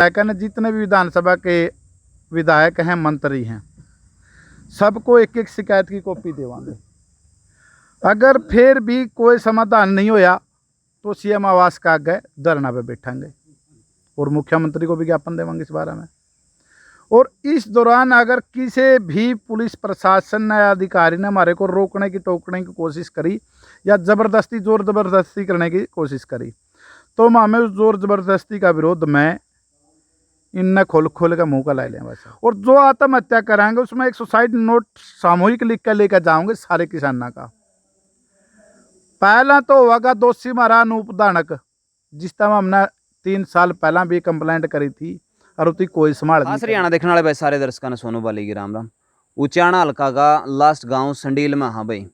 ने जितने भी विधानसभा के विधायक हैं, मंत्री हैं, सबको एक एक शिकायत की कॉपी देवांगे। अगर फिर भी कोई समाधान नहीं होया तो सीएम आवास का आगे धरना पे बैठांगे और मुख्यमंत्री को विज्ञापन देवांगे इस बारे में। और इस दौरान अगर किसी भी पुलिस प्रशासन या अधिकारी ने हमारे को रोकने की टोकने की कोशिश करी या जोर ज़बरदस्ती करने की कोशिश करी तो हमें उस जोर ज़बरदस्ती का विरोध में इनने खोल के मुंह का ला लें बस। और जो आत्महत्या कराएंगे उसमें एक सुसाइड नोट सामूहिक लिख कर लेकर जाओगे सारे किसानों का। पहला तो होगा दोषी मारा अनूप धानक, जिस टाइम हमने 3 साल पहला भी कंप्लेंट करी थी और उसकी कोई संभाल नहीं। हरियाणा देखने वाले भाई सारे दर्शकों ने सोनू बाली की राम राम। उचाना हल्का का लास्ट गांव संडील में, हाँ भाई,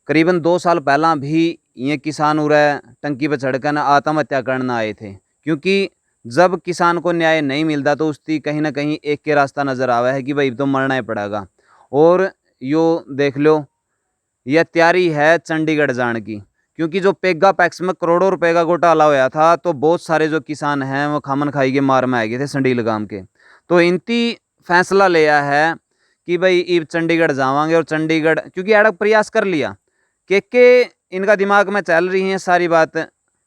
करीबन 2 साल पहला भी ये किसान उरे टंकी पर चढ़कर आत्महत्या करने आए थे, क्योंकि जब किसान को न्याय नहीं मिलता तो उसकी कहीं ना कहीं एक के रास्ता नजर आवा है कि भाई तो मरना ही पड़ेगा। और यो देख लो, यह तैयारी है चंडीगढ़ जाने की, क्योंकि जो पेगा पैक्स में करोड़ों रुपए का घोटाला होया था तो बहुत सारे जो किसान हैं वो खामन खाई के मार में आ गए थे संडील गांव के। तो इनती फैसला लिया है कि भाई इब चंडीगढ़ जावांगे। और चंडीगढ़ क्योंकि अड़क प्रयास कर लिया के इनका दिमाग में चल रही है सारी बात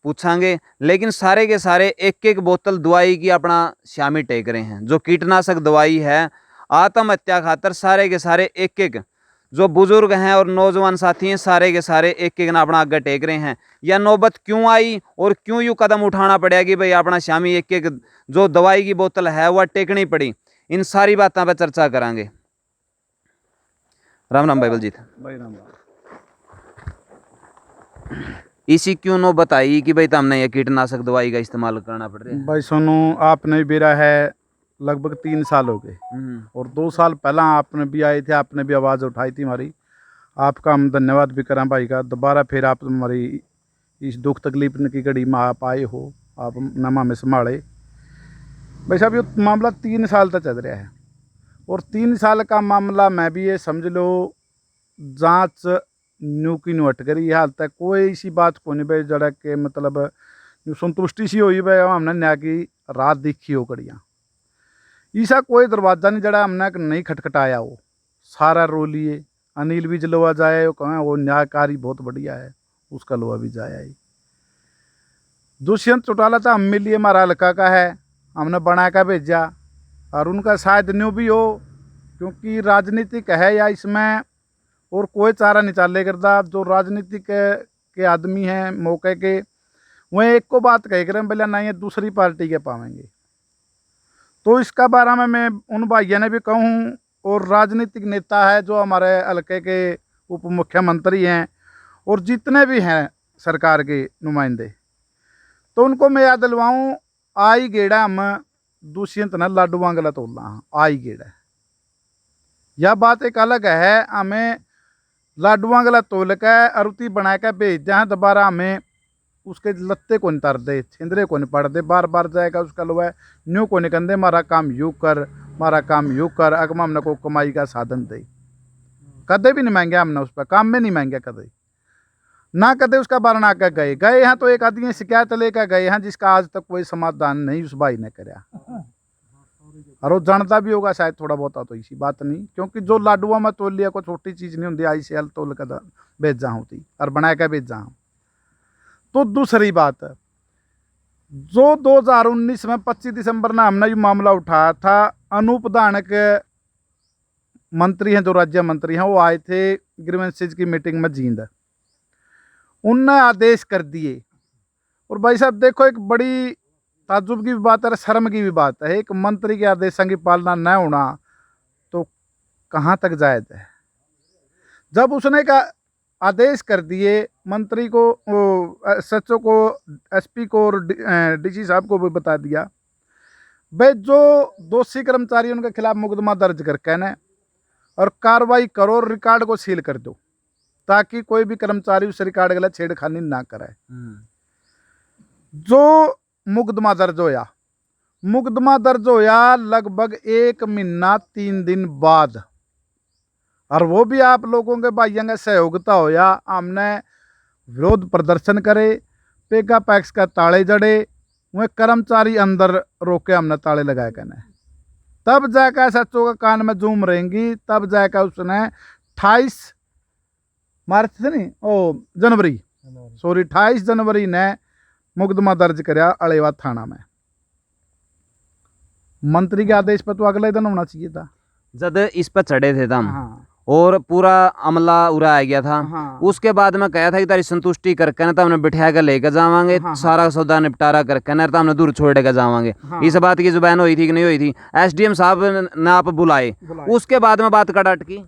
पूछांगे, लेकिन सारे के सारे एक एक बोतल दवाई की अपना श्यामी टेक रहे हैं। जो कीटनाशक दवाई है आत्महत्या खातर सारे के सारे एक एक जो बुजुर्ग हैं और नौजवान साथी हैं सारे के सारे एक एक ना अपना आगे टेक रहे हैं। यह नौबत क्यों आई और क्यों यूँ कदम उठाना पड़ा कि भाई अपना श्यामी एक एक जो दवाई की बोतल है वह टेकनी पड़ी, इन सारी बातों पर चर्चा करांगे। राम राम भाई बलजीत भाई राम राम। इसी क्यों नो बताई कि भाई हमने ये कीटनाशक दवाई का इस्तेमाल करना पड़ रहा है? भाई सोनू, आपने भी बेरा है लगभग 3 साल हो गए और 2 साल पहला आपने भी आए थे, आपने भी आवाज़ उठाई थी हमारी। आपका हम धन्यवाद भी करें भाई का। दोबारा फिर आप हमारी इस दुख तकलीफ की घड़ी में आप आए हो, आप नमा में संभाले। भाई साहब, ये मामला 3 साल तक चल रहा है और 3 साल का मामला मैं भी ये समझ लो जांच न्यू की न्यू हट करी। हाल तक कोई ऐसी बात को नहीं भाई जड़ा के मतलब संतुष्टि सी हुई भाई हमने न्याय की रात देखी हो कड़ियाँ। ऐसा कोई दरवाज़ा नहीं जड़ा हमने नहीं खटखटाया हो, सारा रो लिए। अनिल भी जलवा जाए वो कहें वो न्यायकारी बहुत बढ़िया है, उसका लोहा भी जाया ही। दुष्यंत चौटाला था हम मिलिए हमारा हल्का का है, हमने बना कर भेजा और उनका शायद न्यू भी हो, क्योंकि राजनीतिक है या इसमें और कोई चारा नहीं चाले करता। जो राजनीतिक के आदमी हैं मौके के, वह एक को बात कह करें बोले नहीं ये दूसरी पार्टी के पावेंगे। तो इसका बारे में मैं उन भाइयों ने भी कहूँ और राजनीतिक नेता है जो हमारे हल्के के उप मुख्यमंत्री हैं और जितने भी हैं सरकार के नुमाइंदे, तो उनको मैं याद दिलवाऊँ आई गेड़ा हम दुष्यंत न लाडुआ गला तोड़ना आई गेड़ा। यह बात एक अलग है, हमें लाडुआ गला तोल के अरुति बना के भेज दें, दोबारा हमें उसके लत्ते को नहीं तर दे, छिंदरे को नहीं पड़ दे, बार बार जाएगा उसका लोहा न्यू को नहीं कंदे मारा काम यूँ कर, मारा काम यूँ कर। अगमा हमने को कमाई का साधन दे, कदे भी नहीं मांगे हमने उस पर, काम में नहीं मांगे कदे ना, कदे उसका बारना आकर गए हैं। तो एक आदमी शिकायत लेकर गए हैं जिसका आज तक कोई समाधान नहीं उस भाई ने कराया। और वो जानता भी होगा शायद थोड़ा बहुत, तो इसी बात नहीं, क्योंकि जो लाडुआ में तोल लिया कोई छोटी चीज़ नहीं होती, ICL तोल कर भेजा होती और बना कर भेजा हूँ। तो दूसरी बात, जो 2019 में 25 दिसंबर में हमने ये मामला उठाया था, अनूप धानक मंत्री हैं जो राज्य मंत्री हैं, वो आए थे ग्रीवेंसेज की मीटिंग में जींद, उनने आदेश कर दिए। और भाई साहब देखो, एक बड़ी ताज्जुब की भी बात है, शर्म की भी बात है, एक मंत्री के आदेशों की पालना न होना तो कहाँ तक जायज़ है। जब उसने का आदेश कर दिए मंत्री को, SHO को, SP को और DC साहब को भी बता दिया भाई जो दोषी कर्मचारी उनके खिलाफ मुकदमा दर्ज करके न और कार्रवाई करो और रिकॉर्ड को सील कर दो, ताकि कोई भी कर्मचारी उस रिकॉर्ड के लिए छेड़खानी ना करे। जो मुकदमा दर्ज होया लगभग 1 महीना 3 दिन बाद, और वो भी आप लोगों के भाइयों का सहयोगिता होया। हमने विरोध प्रदर्शन करे, पेगा पैक्स का ताले जड़े, वह कर्मचारी अंदर रोक के हमने ताले लगाए कहने, तब जाकर सच्चों का कान में जूम रहेंगी, तब जाकर उसने 28 मार्च से नहीं जनवरी 28 जनवरी ने मुकदमा दर्ज कराया अलेवा थाना में। मंत्री के आदेश पर तो अगले दिन होना चाहिए था। जब इस पर चढ़े थे तम हाँ और पूरा अमला उड़ा आ गया था, हाँ उसके बाद में कहा था कि तारी संतुष्टि करके ना तो हमने बिठा कर लेकर जावांगे, हाँ, सारा सौदा निपटारा करके ना तो हमने दूर छोड़ कर जावांगे। हाँ। इस बात की जुबान हुई थी कि नहीं हुई थी? एसडीएम साहब ने आप बुलाए, उसके बाद में बात कट अटकी।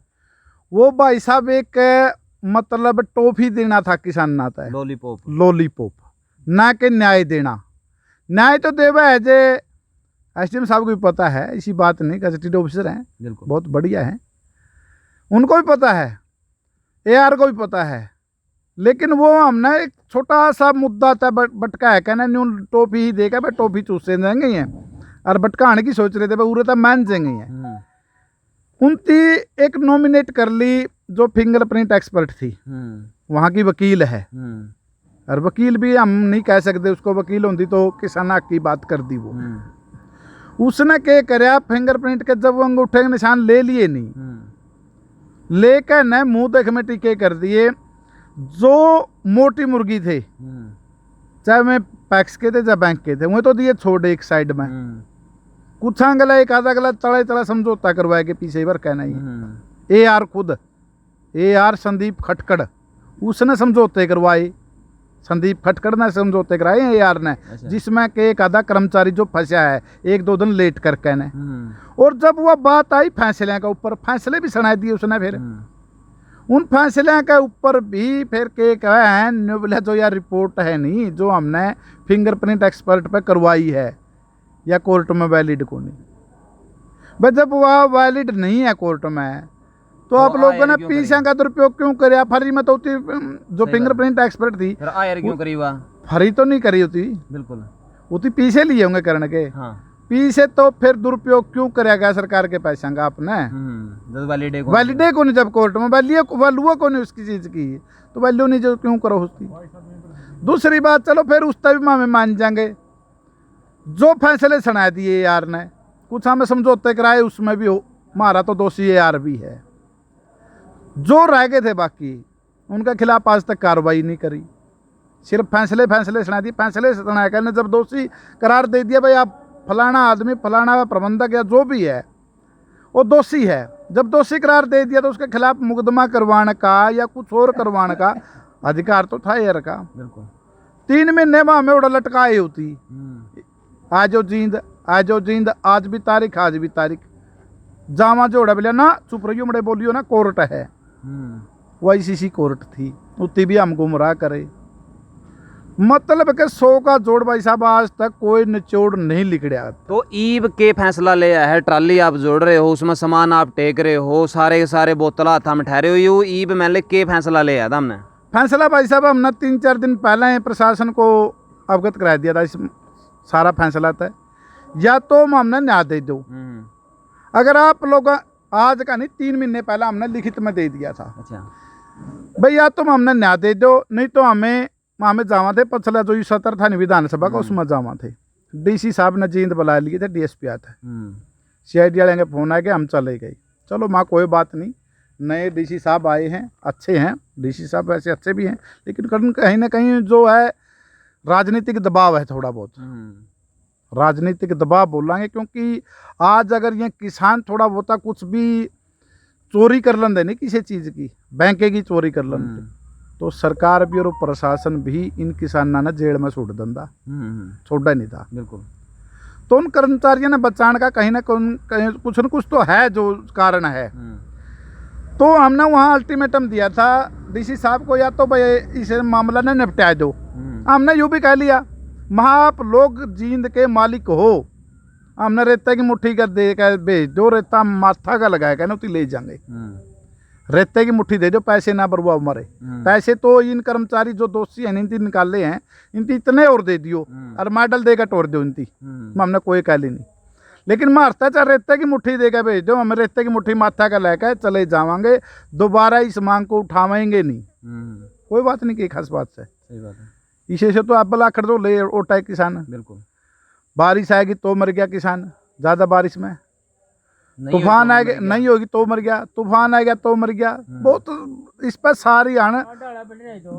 वो भाई साहब एक मतलब टॉफी देना था किसान नाता है, लॉलीपॉप ना के न्याय देना। न्याय तो देवा है जे एसडीएम साहब को भी पता है, इसी बात नहीं, गजटेड ऑफिसर हैं, बहुत बढ़िया हैं, उनको भी पता है, एआर को भी पता है। लेकिन वो हमने एक छोटा सा मुद्दा था बटका है, कहना न्यू टॉफी ही देगा भाई, टॉफी चूसे देंगे हैं और बटकाने की सोच रहे थे भाई, उरे तो मान देंगे हैं। उनती एक नॉमिनेट कर ली जो फिंगरप्रिंट एक्सपर्ट थी, वहाँ की वकील है, और वकील भी हम नहीं कह सकते उसको, वकील होती तो किसान की बात कर दी वो। उसने क्या कराया, फिंगरप्रिंट के जब वो अंगूठे के निशान ले लिए नहीं, लेकर न मुंह देख में टीके कर दिए। जो मोटी मुर्गी थे, चाहे मैं पैक्स के थे चाहे बैंक के थे, वह तो दिए छोड़े एक साइड में, कुछ गला एक आधा गला तड़ा तड़ा समझौता करवाए के पीछे पर कहना ही। एआर खुद एआर संदीप खटकड़ उसने समझौते करवाए, संदीप खटकड़ ने समझौते कराए एआर ने, जिसमें के एक आधा कर्मचारी जो फंसा है 1-2 दिन लेट करके ने। और जब वह बात आई फैसले के ऊपर, फैसले भी सुना दिए उसने, फिर उन फैसले के ऊपर भी फिर के कहे बोले जो यार रिपोर्ट है नहीं जो हमने फिंगरप्रिंट एक्सपर्ट पे करवाई है या कोर्ट में वैलिड को नहीं भाई, जब वह वैलिड नहीं है कोर्ट में तो आप लोगों ने पीछे का दुरुपयोग क्यों कराया? फरी में तो होती जो फिंगरप्रिंट एक्सपर्ट थी, क्यों करी हुआ? फरी तो नहीं करी होती, बिल्कुल होती पीछे लिए होंगे करने के। हाँ। पीछे तो फिर दुरुपयोग क्यों कराया गया सरकार के पैसा का आपने? वैलिडे को नहीं, जब कोर्ट में वैल्यू को नहीं उसकी चीज की, तो वैल्यू नहीं जो क्यों करो उसकी। दूसरी बात, चलो फिर उस तभी में मान जाएंगे जो फैसले सुना दिए यार ने, कुछ हमें समझौते कराए, उसमें भी हमारा तो दोषी यार भी है। जो रह गए थे बाकी उनके खिलाफ आज तक कार्रवाई नहीं करी, सिर्फ फैसले सुना दिए। फैसले सुना करने जब दोषी करार दे दिया भाई आप फलाना आदमी फलाना प्रबंधक या जो भी है वो दोषी है, जब दोषी करार दे दिया तो उसके खिलाफ मुकदमा करवाने का या कुछ और करवाने का अधिकार तो था यार का। बिल्कुल 3 महीने में हमें उड़ा लटकाई होती, आजो जींद आज भी तारीख, आज भी तारीख। जामा जोड़ा बोलिया ना चुप रहियो मड़े बोलियो ना, कोर्ट है वो आईसीसी कोर्ट थी, उतनी भी हम गुमराह करे। मतलब के 100 का जोड़ भाई साहब आज तक कोई निचोड़ नहीं लिखड़ा। तो ईब के फैसला ले आया है, ट्राली आप जोड़ रहे हो, उसमें सामान आप टेक रहे हो, सारे के सारे बोतल हाथ में ठहरे हुए हो, ईब मैंने के फैसला ले आया था हमने? फैसला भाई साहब हमने 3-4 दिन पहले प्रशासन को अवगत करा दिया था, इस सारा फैसला था। या तो हमने न्याय दे दो, अगर आप लोग आज का नहीं 3 महीने पहले हमने लिखित में दे दिया था। अच्छा भाई या तुम हमने न्याय दे दो, नहीं तो हमें जावा थे पिछला जो 17 था विधानसभा का, उसमें जावा थे। डीसी साहब ने जींद बुला लिए थे, डीएसपी आता है, सीआईडी वाले के फोन आ गया, हम चले गए। चलो माँ कोई बात नहीं, नए डीसी साहब आए हैं, अच्छे हैं डीसी साहब, वैसे अच्छे भी हैं, लेकिन कहीं ना कहीं जो है राजनीतिक दबाव है, थोड़ा बहुत राजनीतिक दबाव बोलेंगे। क्योंकि आज अगर ये किसान थोड़ा बहुत कुछ भी चोरी कर लेंगे नहीं किसी चीज़ की, बैंके की चोरी कर लेंगे, तो सरकार भी और प्रशासन भी इन किसानों ने जेल में छोड़ देंदा, छोड़ा नहीं था। बिल्कुल। तो उन कर्मचारियों ने बचाने का कहीं ना कहीं कुछ न कुछ तो है जो कारण है। तो हमने वहाँ अल्टीमेटम दिया था डीसी साहब को, या तो भाई इस मामला ने निपटा दो। हमने यूँ भी कह लिया, महा आप लोग जींद के मालिक हो, हमने रेता की मुट्ठी कर दे कर भेज दो, रेता माथा का लगाया कहना उती ले जाएंगे, रेते की मुट्ठी दे दो, पैसे ना बर्बाद मरे। पैसे तो इन कर्मचारी जो दोषी हैं इनती निकाले हैं, इनती इतने और दे दियो और मेडल देकर तोड़ दो इनती, हमने कोई कहली नहीं। लेकिन मारता चाहे रेते की मुट्ठी देकर भेज दो, हमें रेते की मुट्ठी माथा का लेकर चले जावांगे, दोबारा इस मांग को उठावेंगे नहीं। कोई बात नहीं की खास बात से, सही बात है। इसे से तो आप बला कर दो ले ओटा किसान। बिल्कुल। बारिश आएगी तो मर गया किसान, ज़्यादा बारिश में। तूफान आ गया, नहीं होगी तो मर गया, तूफान आ गया तो मर गया। बहुत इस पर सारी आन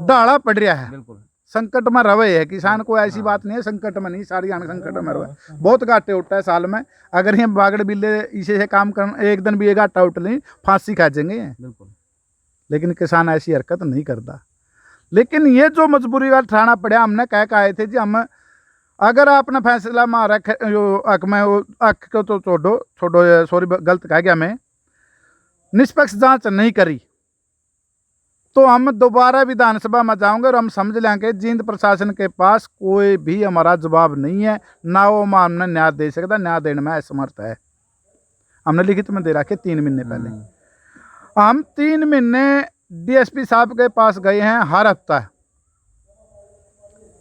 डाला पड़ रहा है, बिल्कुल संकट में रवे है किसान को। ऐसी बात नहीं है संकट में नहीं, सारी आन संकट में रवे। बहुत घाटे उठता है साल में। अगर ये बागड़ बिल्ले इसे से काम कर एक दिन भी ये घाटा उठ लें, फांसी खा जाएंगे। बिल्कुल। लेकिन किसान ऐसी हरकत नहीं करता। लेकिन ये जो मजबूरी का ठाना पड़ा, हमने कह आए थे जी हम अगर आपने फैसला मारा हक में हक को तो छोड़ो छोड़ो, सॉरी गलत कह गया मैं, निष्पक्ष जांच नहीं करी तो हम दोबारा विधानसभा में जाओगे और हम समझ लेंगे जींद प्रशासन के पास कोई भी हमारा जवाब नहीं है, ना वो हमने न्याय दे सकता, न्याय देने में असमर्थ है। हमने लिखित में दे रखे 3 महीने पहले। हम 3 महीने डीएसपी साहब के पास गए हैं, हर हफ्ता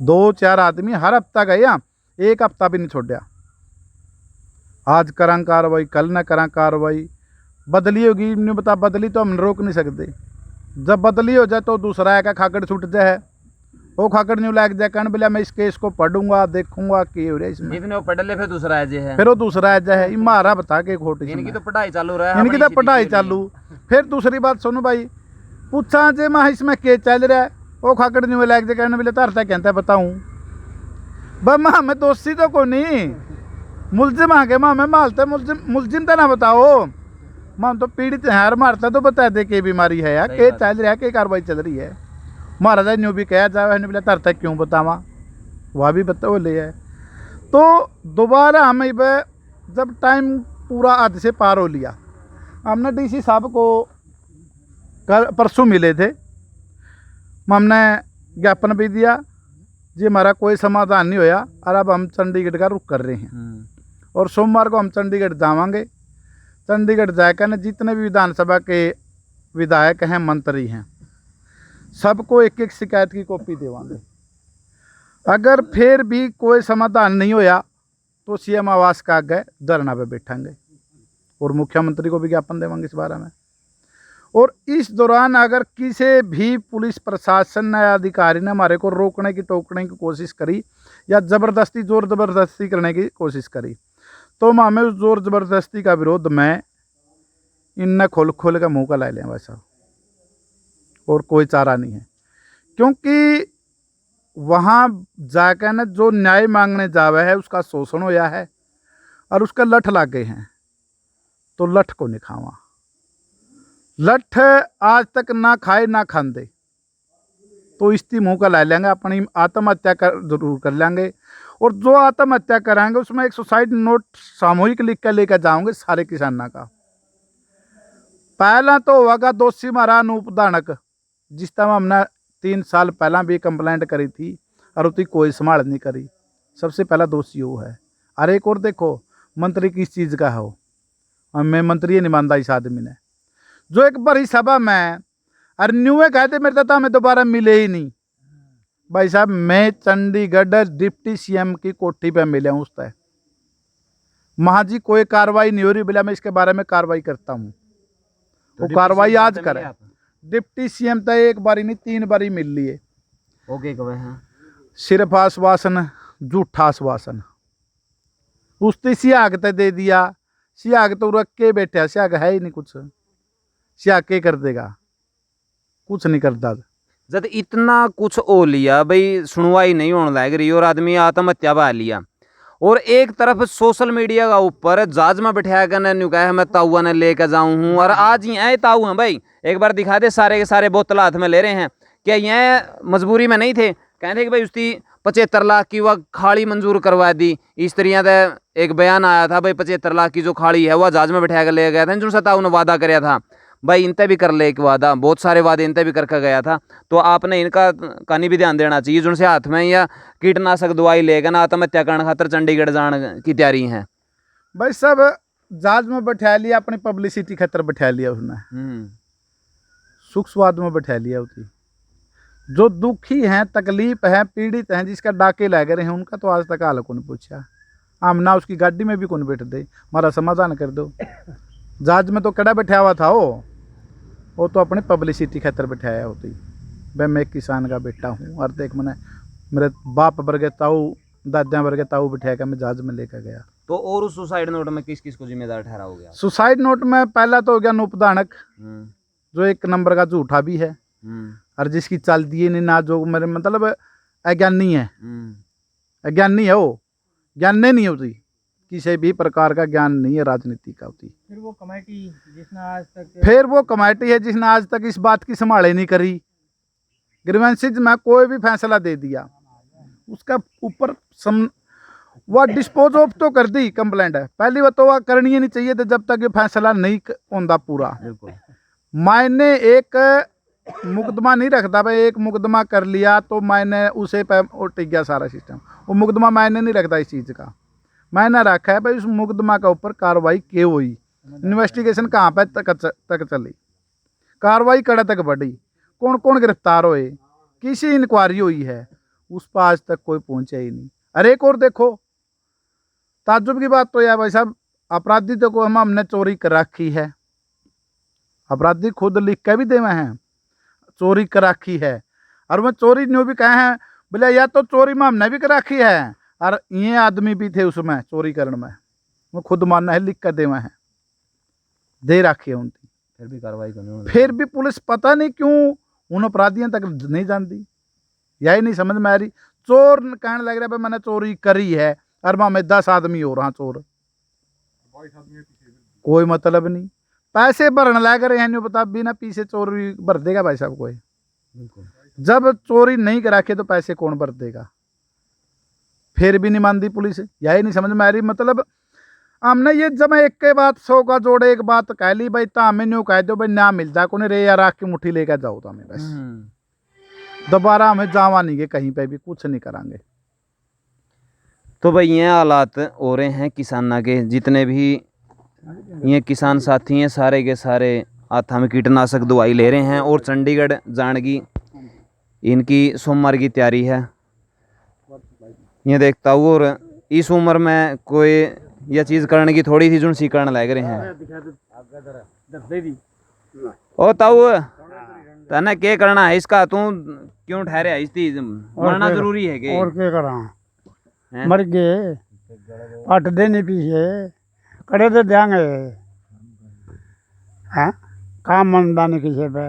2-4 आदमी हर हफ्ता गए हैं, एक हफ्ता भी नहीं छोड़ा। आज करा कार्रवाई, कल न करा कार्रवाई, बदली होगी नहीं बता, बदली तो हम रोक नहीं सकते। जब बदली हो जाए तो दूसरा है का खाकड़ छूट जाए, वो खाकड़ नहीं लग जाए कहने बोला मैं इस केस को पढ़ूंगा देखूंगा कि हो रहा है इसमें, जितने वो पढ़ ले फिर दूसरा है, फिर वो दूसरा है जाए मारा बता के खोटी। इनकी तो पढ़ाई चालू रहा, इनकी तो पढ़ाई चालू। फिर दूसरी बात सुनो भाई, पूछा जे माँ इसमें के चल रहा है, वो खाकड़ नहीं लग जाए कहने बोले तरता कहता बताऊँ माँ मैं दोषी तो को नहीं, मुलजिम आगे माँ मैं मालता मुलजिम तो ना बताओ, माँ तो पीड़ित है यार, मारता तो बता दे के बीमारी है यार, के चल रहा है, के कार्रवाई चल रही है। महाराजा न्यू भी कहा जाए बोले तरता क्यों बतावा, वह भी बता वो ले है। तो दोबारा हमें जब टाइम पूरा आधे से पार हो लिया, हमने डीसी साहब को परसों मिले थे, हमने ज्ञापन भी दिया जी हमारा कोई समाधान नहीं होया और अब हम चंडीगढ़ का रुख कर रहे हैं और सोमवार को हम चंडीगढ़ जावांगे। चंडीगढ़ जाकर जितने भी विधानसभा के विधायक हैं, मंत्री हैं, सबको एक एक शिकायत की कॉपी देवांगे। अगर फिर भी कोई समाधान नहीं होया तो सीएम आवास का आगे धरना पे बैठेंगे और मुख्यमंत्री को भी ज्ञापन देवांगे इस बारे में। और इस दौरान अगर किसी भी पुलिस प्रशासन या अधिकारी ने हमारे को रोकने की टोकने की कोशिश करी या ज़बरदस्ती जोर ज़बरदस्ती करने की कोशिश करी तो हमें उस जोर ज़बरदस्ती का विरोध में इनने खोल का मुँह का ला लें वैसा, और कोई चारा नहीं है। क्योंकि वहाँ जाकर न जो न्याय मांगने जावे है उसका शोषण होया है और उसका लठ लागे हैं, तो लठ को नहीं खावा। लठ आज तक ना खाए ना खांदे तो इसकी मुँह का ला लेंगे, अपनी आत्महत्या जरूर कर लेंगे। और जो आत्महत्या कराएंगे उसमें एक सुसाइड नोट सामूहिक लिख कर लेकर जाओगे सारे किसानों का। पहला तो होगा दोषी हमारा अनूप दानक, जिस टाइम हमने 3 साल पहला भी कंप्लेंट करी थी और उसकी कोई संभाल नहीं करी, सबसे पहला दोषी वो है। और एक और देखो मंत्री किस चीज़ का है, वो मैं मंत्री नहीं मानता इस आदमी ने, जो एक बड़ी सभा में और न्यूए कहते मेरे तो हमें दोबारा मिले ही नहीं। भाई साहब मैं चंडीगढ़ डिप्टी सीएम की कोठी पे मिले हूँ, उस तय महाजी कोई कार्रवाई नहीं हो रही, बोला मैं इसके बारे में कार्रवाई करता हूँ। वो कार्रवाई आज करे। डिप्टी सीएम तो एक बारी नहीं 3 बारी मिल लिए। ओके कब है सिर्फ आश्वासन, झूठा आश्वासन। उसने सियाग तो दे दिया, सियाग तो रख के बैठा, सियाग है ही नहीं कुछ, सियाग के कर देगा, कुछ नहीं करता। जब इतना कुछ हो लिया भाई, सुनवाई नहीं होने लग रही और आदमी आत्महत्या बहा लिया, और एक तरफ सोशल मीडिया का ऊपर जहाज में बैठाया कर न्यू कहा मैं ताऊआ ने लेकर जाऊं हूँ, और आज ये ताऊ हैं भाई, एक बार दिखा दे, सारे के सारे बोतल हाथ में ले रहे हैं। क्या ये मजबूरी में नहीं थे, कहते कि भाई उसकी 75 लाख की वह खाड़ी मंजूर करवा दी। इस तरह का एक बयान आया था भाई 75 लाख की जो खाड़ी है वह जहाज में बैठा कर ले गया था, जो ताऊ ने वादा कराया था भाई, इनते भी कर ले एक वादा, बहुत सारे वादे इनते भी करके गया था। तो आपने इनका कहीं भी ध्यान देना चाहिए, जिनसे हाथ में या कीटनाशक दवाई लेकर ना आत्महत्या करने खातर चंडीगढ़ जाने की तैयारी है। भाई सब जहाज में बैठा लिया, अपनी पब्लिसिटी खातर बैठा लिया उसने, सुख स्वाद में बैठा लिया। उसकी जो दुखी हैं, तकलीफ हैं, पीड़ित हैं, जिसका डाके लग रहे हैं, उनका तो आज तक हाल को नहीं पूछा। हम ना उसकी गाड़ी में भी कौन बैठ दे, हमारा समाधान कर दो। जहाज में तो कड़ा बैठा हुआ था वो तो अपनी पब्लिसिटी खातर बैठाया होती। भाई मैं किसान का बेटा हूँ और देख मैंने मेरे बाप वर्गे ताऊ दादा वर्गे ताऊ बिठा के मैं जहाज में लेकर गया। तो और उस सुसाइड नोट में किस किस को जिम्मेदार ठहराओगे आप? सुसाइड नोट में पहला तो हो गया नूपदानक, जो 1 नंबर का झूठा भी है और जिसकी चलती है नहीं ना, जो मेरे मतलब अज्ञानी है, अज्ञानी है, वो ज्ञान नहीं होती, किसी भी प्रकार का ज्ञान नहीं है राजनीति का होती। फिर वो कमेटी है जिसने आज तक इस बात की संभाले नहीं करी। ग्रीवेंसेज में कोई भी फैसला दे दिया, उसका ऊपर वह डिस्पोज ऑफ तो कर दी कंप्लेंट है, पहली बात तो वह करनी ही नहीं चाहिए थी जब तक ये फैसला नहीं होता पूरा। मैंने एक मुकदमा नहीं रखता भाई, एक मुकदमा कर लिया तो मैंने उसे पे टिक गया सारा सिस्टम। वो मुकदमा मैंने नहीं रखता इस चीज़ का, मैंने रखा है भाई उस मुकदमा का ऊपर कार्रवाई क्यों हुई, इन्वेस्टिगेशन कहाँ पे तक चली, कार्रवाई कड़ा तक बढ़ी, कौन कौन गिरफ्तार हुए, किसी इंक्वायरी हुई है, उस पर आज तक कोई पहुंचा ही नहीं। अरे एक और देखो, ताज्जुब की बात तो यह भाई साहब, अपराधी तो को हमने चोरी कर रखी है, अपराधी खुद लिख के भी देवे हैं चोरी कर रखी है, और वह चोरी न्यू भी कहे हैं बोले या तो चोरी में हमने भी कर रखी है, और ये आदमी भी थे उसमें चोरी करने में, वो खुद मानना है, लिख कर देवे हैं, दे रखी है उनकी, फिर भी कार्रवाई करनी, फिर भी पुलिस पता नहीं क्यों उन अपराधियों तक नहीं जानती, यही नहीं समझ में आ रही। चोर कहने लग रहा है मैंने चोरी करी है, और वहाँ में 10 आदमी हो रहा चोर, कोई मतलब नहीं, पैसे भरने लग रहे हैं, नहीं बता बिना पीछे चोरी भर देगा भाई साहब कोई, जब चोरी नहीं करा के तो पैसे कौन भर देगा, फिर भी नहीं मानती पुलिस, यही नहीं समझ में आ रही। मतलब हमने ये जब एक के बाद 100 का जोड़े, एक बात कह ली भाई, तो हमें न्यू कह दो भाई ना मिल जाए को रे यार, आग की मुट्ठी लेकर जाओ तो हमें बस, दोबारा हमें जावा नहीं गए कहीं पे भी, कुछ नहीं करांगे। तो भाई ये हालात हो रहे हैं किसाना के, जितने भी ये किसान साथी हैं सारे के सारे हाथा में कीटनाशक दवाई ले रहे हैं, और चंडीगढ़ जाने की इनकी सोमवार की तैयारी है, ये देखता हूँ। और इस उम्र में कोई यह चीज़ करने की थोड़ी सी जुनसी करने लग रहे हैं। ओ ताऊ तने क्या करना है इसका, तू क्यों ठहरे है, इसकी मरना जरूरी है कि और क्या करा, मर गए 8 दिन पीछे कड़े तो देंगे, हाँ काम मंदा नहीं किसी पे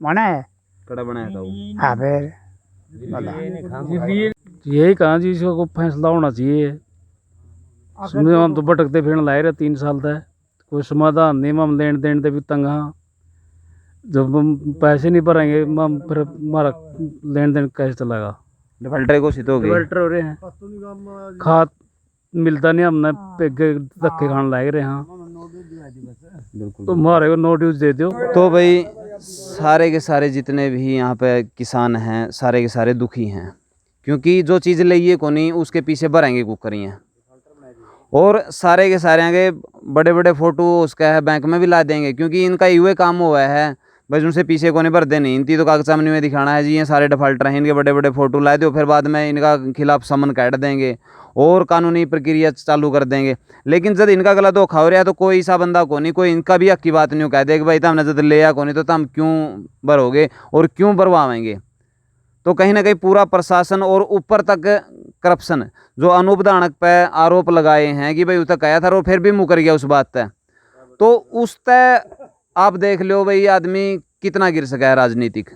मना है, कड़ा बनाया ताऊ। हाँ फिर यही कहा जी, इसको फैसला होना चाहिए। सुने हम तो भटकते फिरने लाए रहे 3 साल तक, कोई समाधान नहीं, हम लेन देन से भी तंग हाँ, जब हम पैसे नहीं भरेंगे हम फिर हमारा लेन देन कैसे चलेगा, डिफॉल्टर घोषित हो गए, डिफॉल्टर हो रहे हैं, खाद मिलता नहीं, हमने धक्के खाने लग रहे हैं, तो हमारे को नोटिस दे दो। तो भाई सारे के सारे जितने भी यहाँ पे किसान हैं सारे के सारे दुखी हैं, क्योंकि जो चीज़ लिए को नहीं उसके पीछे भरेंगे कुकरी हैं, और सारे के सारे आगे बड़े बड़े फोटो उसका है बैंक में भी ला देंगे, क्योंकि इनका युवा काम हुआ है बस, उनसे पीछे को नहीं भर देनी, इनकी तो कागज सामने में दिखाना है जी ये सारे डिफॉल्टर हैं, इनके बड़े बड़े फोटो ला दो, फिर बाद में इनका खिलाफ समन काट देंगे और कानूनी प्रक्रिया चालू कर देंगे। लेकिन जब इनका गला धोखा हो रहा है तो कोई ऐसा बंदा को नहीं, कोई इनका भी हक की बात नहीं कह दे कि भाई हमने जब लिया को नहीं तो हम क्यों भरोगे और क्यों भरवाएंगे। तो कहीं ना कहीं पूरा प्रशासन और ऊपर तक करप्शन, जो अनूप दानक पे आरोप लगाए हैं कि भाई उस तक आया था और फिर भी मुकर गया उस बात तय, तो उस तय आप देख लो भाई आदमी कितना गिर सका है राजनीतिक।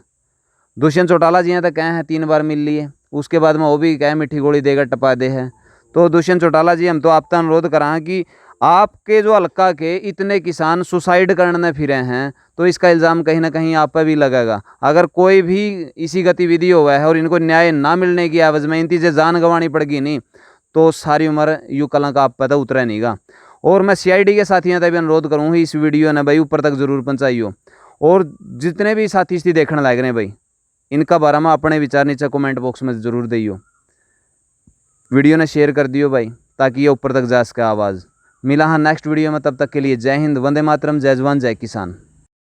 दुष्यंत चौटाला जी यहाँ तक कहे हैं 3 बार मिल लिए, उसके बाद में वो भी कहे मिठी गोली देकर टपा दे है। तो दुष्यंत चौटाला जी हम तो आपका अनुरोध करा कि आपके जो हल्का के इतने किसान सुसाइड करने फिरे हैं, तो इसका इल्ज़ाम कहीं ना कहीं आप पर भी लगेगा। अगर कोई भी इसी गतिविधि हुआ है और इनको न्याय ना मिलने की आवाज़ में इनकी जान गंवानी पड़गी नहीं, तो सारी उम्र यूँ कलंक आप पता उतरा नहींगा। और मैं CID के साथियों का भी अनुरोध करूँ इस वीडियो ने भाई ऊपर तक ज़रूर पहुँचाइयो, और जितने भी साथी इसकी देखने लग रहे हैं भाई इनका बारे में अपने विचार नीचे कमेंट बॉक्स में ज़रूर दियो, वीडियो ने शेयर कर दियो भाई ताकि ये ऊपर तक जा सके आवाज़। मिला हाँ नेक्स्ट वीडियो में, तब तक के लिए जय हिंद, वंदे मातरम, जय जवान जय किसान।